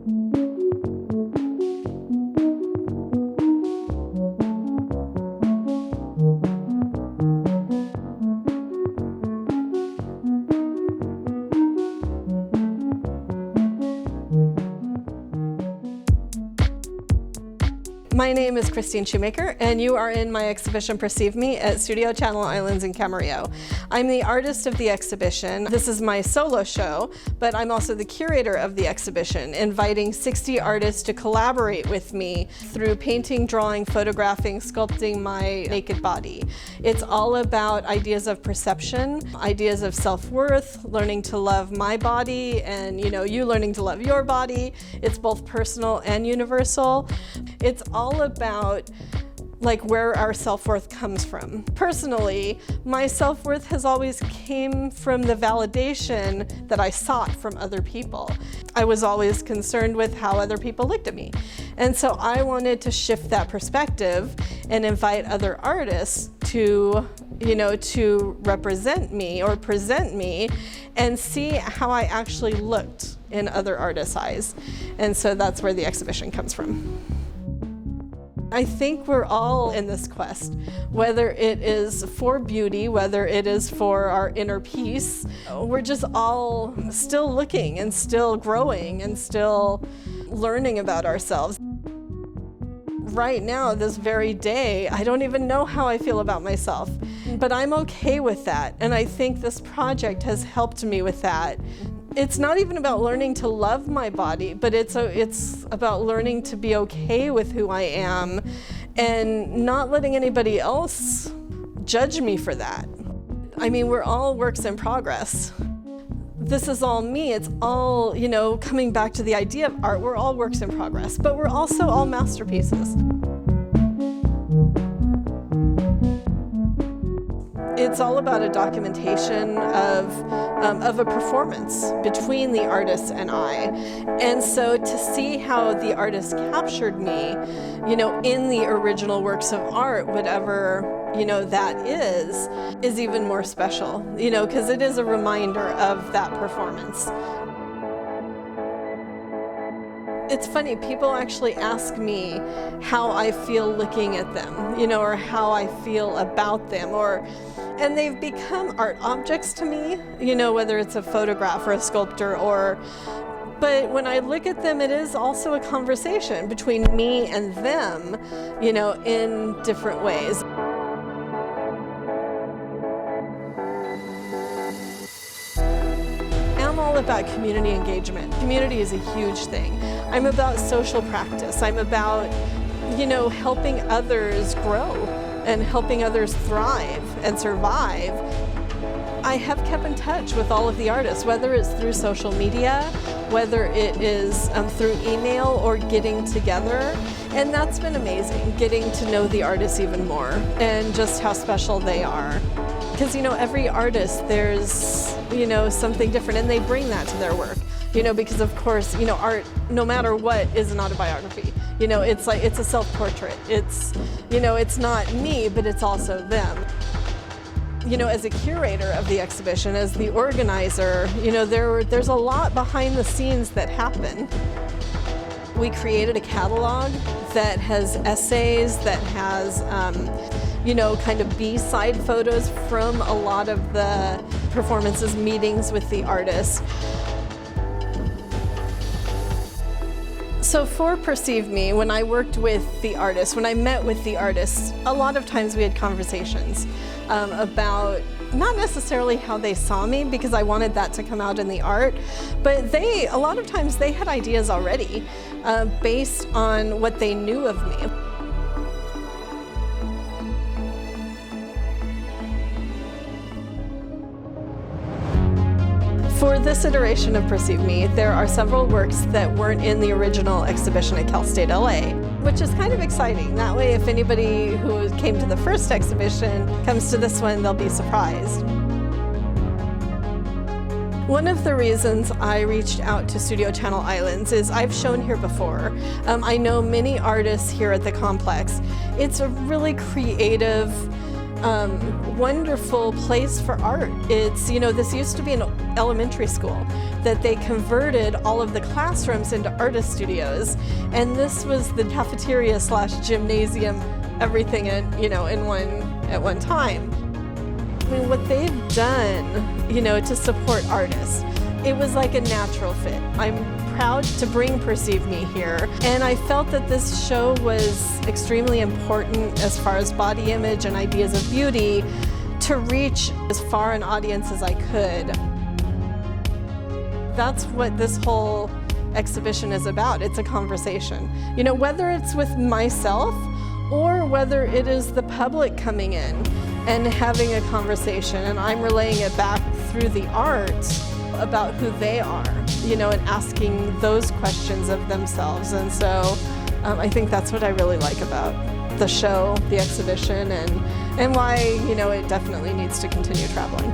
My name is Kristine Schomaker, and you are in my exhibition Perceive Me at Studio Channel Islands in Camarillo. I'm the artist of the exhibition. This is my solo show, but I'm also the curator of the exhibition, inviting 60 artists to collaborate with me through painting, drawing, photographing, sculpting my naked body. It's all about ideas of perception, ideas of self-worth, learning to love my body, and you learning to love your body. It's both personal and universal. It's all about where our self-worth comes from. Personally, my self-worth has always came from the validation that I sought from other people. I was always concerned with how other people looked at me. And so I wanted to shift that perspective and invite other artists to represent me or present me and see how I actually looked in other artists' eyes. And so that's where the exhibition comes from. I think we're all in this quest, whether it is for beauty, whether it is for our inner peace. We're just all still looking and still growing and still learning about ourselves. Right now, this very day, I don't even know how I feel about myself, but I'm okay with that. And I think this project has helped me with that. It's not even about learning to love my body, but it's about learning to be okay with who I am and not letting anybody else judge me for that. I mean, we're all works in progress. This is all me. It's all, coming back to the idea of art, we're all works in progress, but we're also all masterpieces. It's all about a documentation of a performance between the artist and I. And so to see how the artist captured me, in the original works of art, whatever, that is even more special, because it is a reminder of that performance. It's funny, people actually ask me how I feel looking at them, or how I feel about them, and they've become art objects to me, whether it's a photograph or a sculptor but when I look at them, it is also a conversation between me and them, in different ways. I'm all about community engagement. Community is a huge thing. I'm about social practice. I'm about, helping others grow and helping others thrive and survive. I have kept in touch with all of the artists, whether it's through social media, whether it is through email or getting together. And that's been amazing, getting to know the artists even more and just how special they are. Because, every artist, there's, something different, and they bring that to their work. Because of course, art, no matter what, is an autobiography. It's it's a self-portrait. It's, it's not me, but it's also them. As a curator of the exhibition, as the organizer, there's a lot behind the scenes that happen. We created a catalog that has essays, that has, kind of B-side photos from a lot of the performances, meetings with the artists. So for Perceive Me, when I worked with the artists, when I met with the artists, a lot of times we had conversations about not necessarily how they saw me, because I wanted that to come out in the art, but a lot of times they had ideas already based on what they knew of me. For this iteration of Perceive Me, there are several works that weren't in the original exhibition at Cal State LA, which is kind of exciting. That way, if anybody who came to the first exhibition comes to this one, they'll be surprised. One of the reasons I reached out to Studio Channel Islands is I've shown here before. I know many artists here at the complex. It's a really creative, wonderful place for art. It's, this used to be an elementary school. that they converted all of the classrooms into artist studios, and this was the cafeteria / gymnasium, everything at one time. I mean, what they've done, to support artists, it was like a natural fit. I'm proud to bring Perceive Me here, and I felt that this show was extremely important as far as body image and ideas of beauty to reach as far an audience as I could. That's what this whole exhibition is about. It's a conversation. Whether it's with myself or whether it is the public coming in and having a conversation, and I'm relaying it back through the art about who they are, and asking those questions of themselves. And so I think that's what I really like about the show, the exhibition, and why, it definitely needs to continue traveling.